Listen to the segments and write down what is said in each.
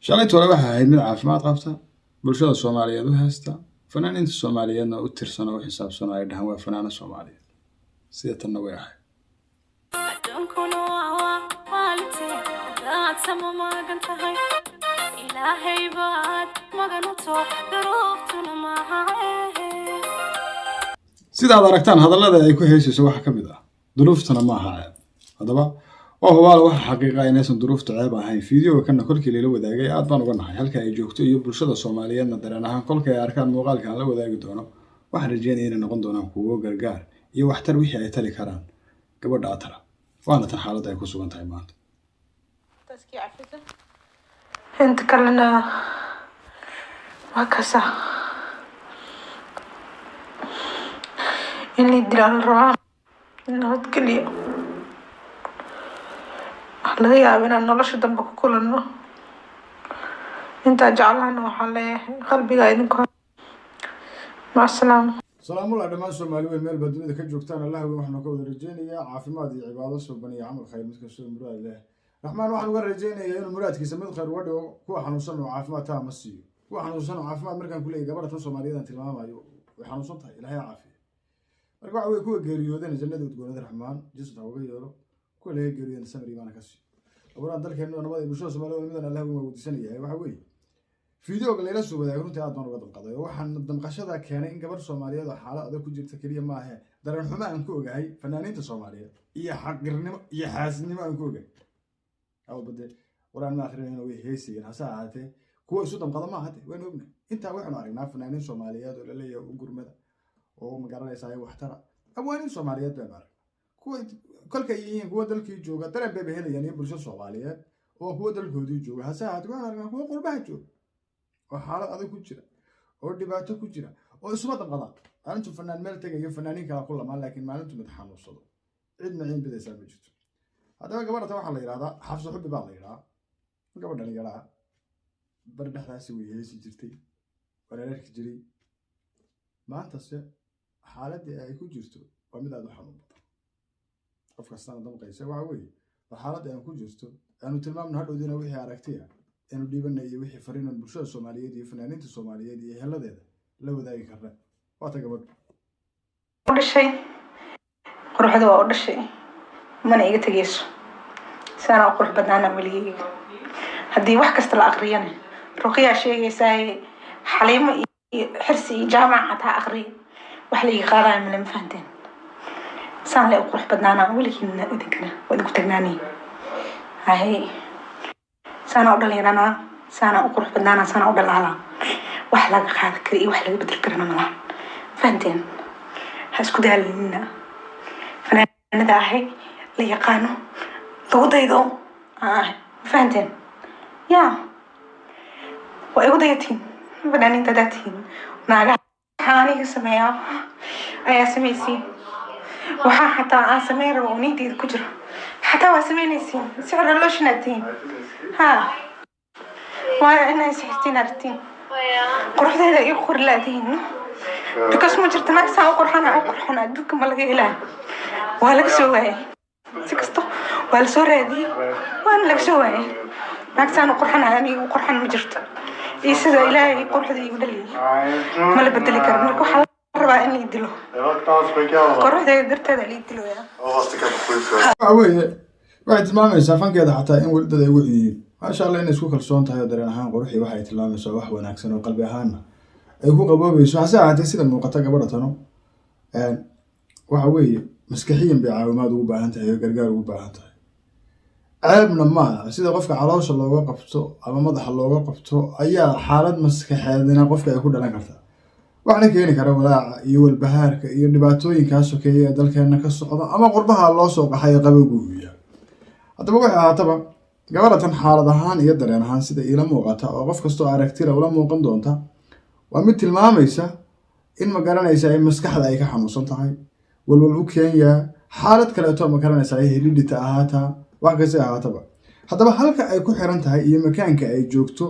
shalaytu hore waxay ahayd mid caafimaad qabta bulshada Soomaaliyeed u haysta fanaaniinta Soomaaliyeedna u tirsan oo xisaabsan ay dhahan waa fanaana Soomaaliyeed sida tan way ahayd sida aad aragtaan hadallada ay ku heesayso waxa ka mid ah duruuftana ma aha hadaba وهو حقيقة إنه ظروف تعب هاي فيديو كنا كل كليل وذاقي أطبعنا قلنا هل كان يجوكتو يبرشة الصوماليين ندرنا هن كل كأركان مقال كان له وذاقي دونا واحد رجعني إنه نقول كوو قرقار يوحتر ويحي يتلي كران قبل أترى وأنا تحالة يكون سوون تايمات تسكي عفيفة أنت كلنا وكسا اللي يدري الرعام إنه تكلي laga yaabo inaan nolosha dambe ku kulanno inta jacalana waxa leeyahay qalbiga idinku ma salaam salaamu alaykum dhammaan Soomaaliyeed meel badbaadada ka joogtaan Allah waxaan ka wada rajeynayaa caafimaad iyo cibaado suuban iyo amal khayr mid ka soo muraad leh raxmaan waxaan uga rajeynayaa inuu muraadkiisa mid khayr uga dhigo kuwa xanuunsan oo caafimaad taama siiyo kuwa xanuunsan oo caafimaad markaan ku leeyahay gabadha Soomaaliyeed aan tilmaamayo way xanuunsan tahay Ilaahay caafiyo marka waxa way kuwa geeriyoodeen jannada udgoonada raxmaan jisda uga yeelo kuwa laga geeriyoodeen samir iimaan ka siiyo أولا ذلك إنه نبض بشوف سماه ومدن الله موجود سنة وحوي فيديو قال لي سوى ذا يقولون تعال ضمن قدم قضايا وحن ضمن قشة كان إن قبل سوماليا ذا حالة ذا كوجي تكريه معها درن حما أنكو جاي فنانين الصومالية يحقرني يحاسني ما أنكو جاي أو بدي ورانا آخرين هو يهيسي الحساعته كوي سو ضمن قدم ما هته وين ابنه أنت واحد عارفنا فنانين صوماليات ولا ليه وجرمدا ومقرر يساوي واحترى أوانين صوماليات ده كوي كل كيين هو ذلك يجوجا ترى بهذا يعني برشة صوماليات وهو ذلك هو يجوجا هساعد وانا هو قربه يجوج وحالة هذا كوجرا ودبعته كوجرا واسمه طبعا أنتم فنان مال تجي فنانين كلا كل ما لكن ما أنتم متحمل الصدق عندنا عين بدأ يسمى جد هذا ما قبل تروح على هذا حفظ حب بعض هذا قبل ده نجلا برد حاسي ويهي سجرتي ولا لك جري ما تصير حالة يكون جرتو ومن هذا حمل qofka sanad damqaysa waxa weeye xaalad ay ku jirto aanu tilmaamno hadhowdina wixii aragtiya inuu dhibanay wixii fariinan bulshada Soomaaliyeed iyo fanaaniinta Soomaaliyeed iyo heladeeda la wadaagi karna waa ta gabadh u dhashay quruxda waa u dhashay mana iga tageyso sana qurux badana waliga hadii wax kasta la aqriyana ruqiya sheegaysaa xaliimo iyo xirsi jaamacada aqri wax la yaqaan ma fahanteen سان لا أقول بدنا ولكن إذا وإذا كنت جناني هاي سان أقول لي أنا سان أقول بدنا سان أقول على وحلا هذا كري وحلا بدل كرنا ملا فهمتين هسكت هالنا فأنا نداهي لي قانو توضيضو فهمتين يا وأيضايتين فنانين تداتين ناقة حاني سميا أيا سميسي وها حتى أسمير ونيدي الكجرة حتى واسمينيسين سعر اللوش ناتين ها وأنا سحتين أرتين قرح هذا يخور لاتين بكس ما جرت ناقصة أقرحنا دوك ملقي إله وهلك سواي سكستو وهالسورة دي وأنا لك سواي ناقصة أقرحنا أمي وقرحنا ما جرت يسد إلهي قرح ذي يقول لي ما لبدلي كرمك وحال ربع إني يدلو قرح ذي درت هذا اللي يدلو يا أوه واحد ما يسافن كذا حتى إن ولد ذي وحي ما شاء الله إن سوق الصون تهيا درنا هان قروحي واحد تلام يسوح وناكسن وقلبي هانا يكون قبوبي سو ساعة تسير الموقتة قبرتنا وحوي مسكحيين بعاومات وباهنتها يقرقار وباهنتها عيبنا ما سيدا قفك علاوش الله وقفته أما مضح الله وقفته أي حالة مسكحيين قفك يكون لنا كرتا وعلى كيني كرا iyo walbahaarka iyo dhibaatooyinkaas oo kale dalkeena ka socda ama qurbaha loo soo qaxay qabowgiya hadaba waxa ahaataba gabartan xaalad ahaan iyo dareen ahaan sida ila muuqata oo qof kasto aragtida ula muuqan doonta waa mid tilmaamaysa in ma garanaysa ay maskaxda ay ka xanuunsan tahay walwal u Kenya xaalad kale oo ma garanaysa ay helidita ahaata wax ka sii ahaataba hadaba halka ay ku xiran tahay iyo makaanka ay joogto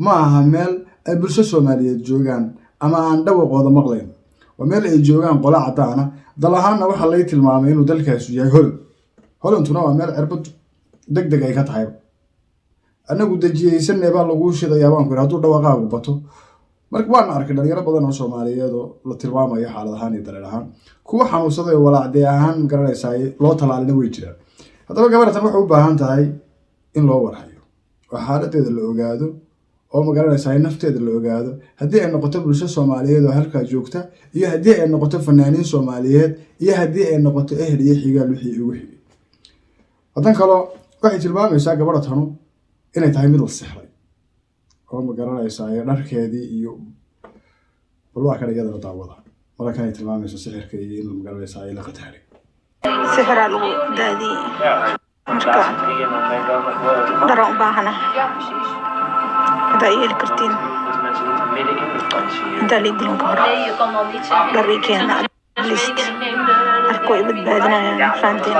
ma aha meel ay bulshada Soomaaliyeed joogan ama aan dhawaqooda maqlayn ومال إيجوان قلا عطانا ضلهنا وحليت المعامين ودلك يسوي هل هل أنتوا نوع مال عربت دق أي كتحيب anagu dajiyeysanay baa lagu shidayaa baan ku yidhi hadduu dhawaaqaagu bato marka waan arkay dhalinyaro badan oo Soomaaliyeed oo la tilmaamayo xaalad ahaan iyo dareen ahaan kuwa xanuunsaday oo walaacday ahaan garanaysaa loo talaalina way jiraan haddaba gabartan waxay u baahan tahay in loo warhayo oo xaaladeeda la ogaado oo ma garanaysaa nafteeda la ogaado haddii ay noqoto bulsho Soomaaliyeed oo halka joogta iyo haddii ay noqoto fanaaniin Soomaaliyeed iyo haddii ay noqoto ehel iyo xigaal wixii ugu xigay hadan kale waxay tilmaamaysaa gabartanu inay tahay mid la sixray oo ma garanaysaa dharkeedii iyo balwa kale iyada daawada marka ay tilmaamayso sixirka iyo in ma garanaysaa ay la qataaray sixra lagu daadiyay marka daran baahana دايل كرتين دالي دين كهر داري كينا ليست أركوي بدبادنا فانتين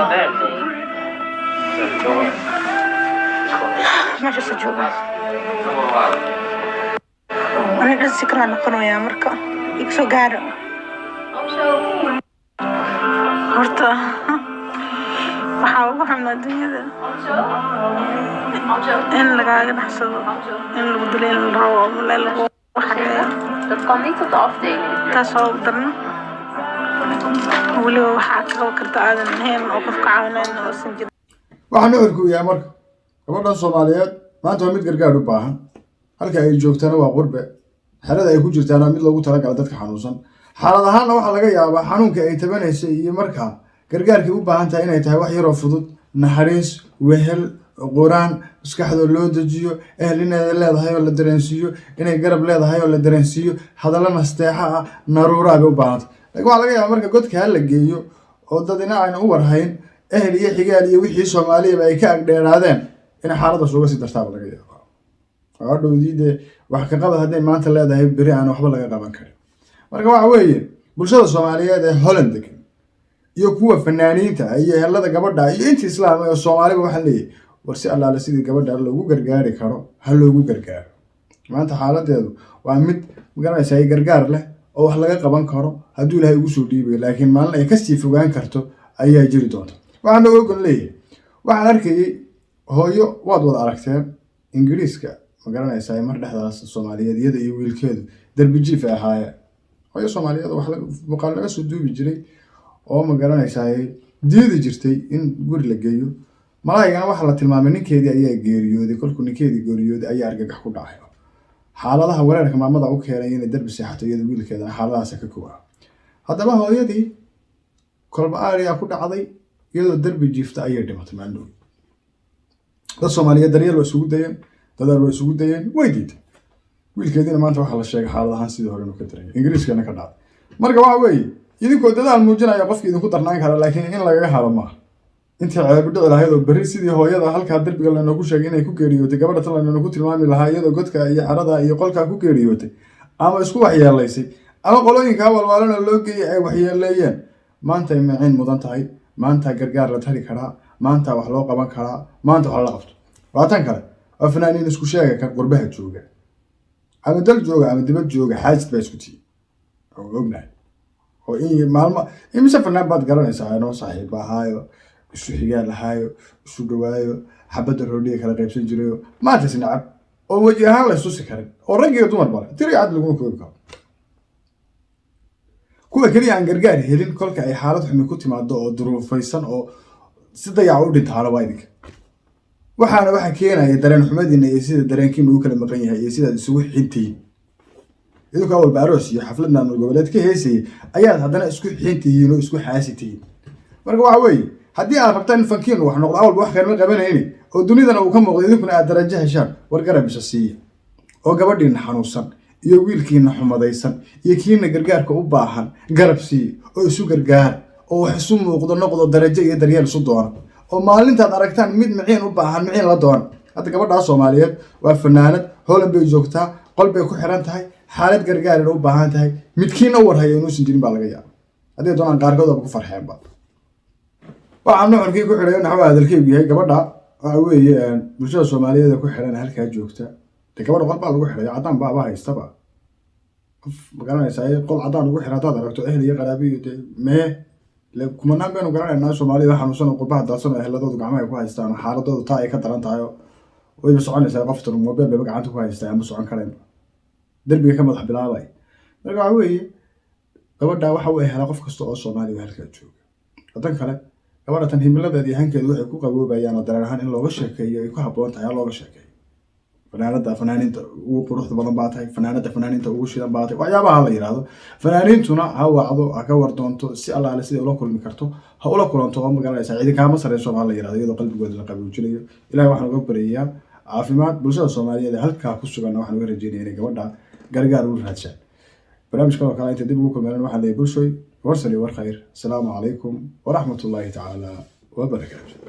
ما شو سجوبا أنا قد سكران نقنو يا مركا يكسو قارا هرتا waxaa xamna dunyada in lagaaga dhaxsado in lagu dilay in la rabo meel lagu waxayo dat kan niet tot de afdeling taasoo darna waliba waxaa ka qaban karta aadan ahayn oo qofka caawinayn oo san jirin waxaan urku yahay marka gabadhan Soomaaliyeed maanta waa mid gargaar u baahan halka ay joogtana waa qurbe xerada ay ku jirtaan mid lagu talagalay dadka xanuunsan xaalad ahaanna waxa laga yaabaa xanuunka ay tabanaysay iyo markaa gargaarkii u baahan tahay inay tahay wax yar oo fudud naxariis wehel quraan maskaxda loo dajiyo ehlineeda leedahay oo la dareensiyo inay garab leedahay oo la dareensiyo hadallo nasteexa ah naruura ay u baahan tahay waxa laga yaabaa marka godka la geeyo oo dadina aan u warhayn ehel iyo xigaal iyo wixii Soomaaliyeed ay ka agdheeraadeen in xaaladda soo gasii dartaa laga yaabaa waxaadowdiide wax ka qabad haday maanta leedahay bari aan waxba laga qaban karin marka waxa weeye bulshada Soomaaliyeed ee Holland iyo kuwa fanaaniinta iyo helada gabadha iyo inta islaam ee Soomaaliga waxa leeyahay war si Allah la sidii gabadha loogu gargaari karo hal loogu gargaaro maanta xaaladeedu waa mid magaranaysa ay gargaar leh oo wax laga qaban karo haduu Ilaahay ugu soo dhiibay laakiin maalin ay ka sii fogaan karto ayaa jiri doonta waxaan ogaan leeyahay waxaan arkay hooyo waad wada aragteen Ingiriiska magaranaysa mar dhexdaas Soomaaliyeed iyo wiilkeedu darbi jiif ahaayeen hooyo Soomaaliyeed wax muuqaal laga soo duubi jiray oo ma garanaysaa diidi jirtay in guri la geeyo malaayigana waxa la tilmaamay ninkeedii ayaa geeriyooday kolku ninkeedii geeriyooday ayaa argagax ku dhacay xaaladaha weerarka maamada u keenay in darbi seexato iyada wiilkeeda xaaladaas ka koowa haddaba hooyadii kolba aariya ku dhacday iyadoo darbi jiifta ayay dhimatay maandhow dad Soomaaliyeed daryeel oo isugu dayeen dadaal oo isugu dayeen way diiday wiilkeedina maanta waxa la sheegay xaaladahan sidii hore inuu ka daray Ingiriiskana ka dhacay marka waxa weeye idinkoo dadaal muujinaya qofkii idinku darnaan kara laakiin in laga helo ma inta ceebdo ilaahaydo bari sidii hooyada halka darbiga la nagu sheegay inay ku geeriyootay gabadha tan la nagu tilmaami lahaa iyadoo godka iyo xarada iyo qolka ku geeriyootay ama isku waxyeelaysay ama qolooyinka walwaalana loo geeyay ay waxyeeleeyeen maanta ay maceen mudan tahay maanta gargaar la tari karaa maanta wax loo qaban karaa maanta wax la qabto waatan kale oo fanaaniin isku sheegay ka qurbaha jooga ama dal jooga ama dibad jooga xaajid bay isku tii oo ognahay oo in maalmo imisa fanaan baad garanaysaa inoo saaxiib ahaayo isu xigaal ahaayo isu dhawaayo xabada roodhiga kala qaybsan jiray maanta sinacab oo waji ahaan la isu karin oo rag iyo dumar baa tiri cad lagu koobi karo kuwa kaliya aan gargaar helin kolka ay xaalad xumi ku timaado oo duruufaysan oo si dayac u dhintaana waa idinka waxaana waxa keenaya dareen xumadiina iyo sida dareenkiina uu kala maqan yahay iyo sida isugu xintiin idinku awal baaros iyo xafladna goboleed ka heesay ayaa haddana isku xintihiin oo isku xaasitiin marka waxa weeye haddii aad rabtaan fankiin wax noqdo awal wax kale ma qabanayni oo dunidana uu ka muuqdo idinkuna aad darajo heshaan war garab siiya oo gabadhiina xanuunsan iyo wiilkiina xumadaysan iyo kiina gargaarka u baahan garab siiya oo isu gargaar oo wax isu muuqdo noqdo darajo iyo daryeel isu doona oo maalintaad aragtaan mid miciin u baahan miciin la doona hadda gabadha Soomaaliyeed waa fanaanad Holland bay joogtaa qol bay ku xiran tahay xaalad gargaar u baahan tahay midkiina warhayo inuu sin jirin baa laga yaabaa hadii doonaan qaarkood ku farxeen ba waxaan nuxurkii ku xiray naxwa hadalkaygu yahay gabadha waxa weeye bulshada Soomaaliyeed ku xiran halka joogta gabadha qol baa lagu xiray cadaan baa haystaba magaranaysaa qol cadaan lagu xiray hadaad aragto ehel iyo qaraabiyo mee la kumanaan baan garanayna Soomaaliyeed xanuunsan oo qurbaha daadsan ee heladoodu gacmaha ku haystaan xaaladoodu taa ay ka daran tahay way mas'uulina qoftan mobile bay gacanta ku haystaa ama socon kareen darbiga ka madax bilaabay marka waxa weeye gabadha waxa uu helaa qof kasta oo Soomaali ah halka jooga wadan kale gabadha tan himiladeedii hankeedu waxay ku qaboobayaan oo dareen ahaan in looga sheekeeyo ay ku habboon tahay looga sheekeeyo fanaaniinta ugu quruxda badan baa tahay fanaaniinta ugu shidan baa tahay waxyaabaha la yiraahdo fanaaniintuna ha wacdo ka war doonto si allaale sidii ula kulmi karto ha ula kulanto oo magaalada ciidan kaama sareyso baa la yiraahdo iyadoo qalbigooda la qaboojinayo ilaahay waxaan uga baryayaa caafimaad bulshada Soomaaliyeed halka ku sugan waxaan uga rajaynayaa inay gabadha gargaar u raadsan barnaamijka kale inta dib ugu kulmayna waxaan leeyahay bulshoy warsali war khayr assalaamu calaykum wa rahmatullaahi ta'ala wa barakaatuh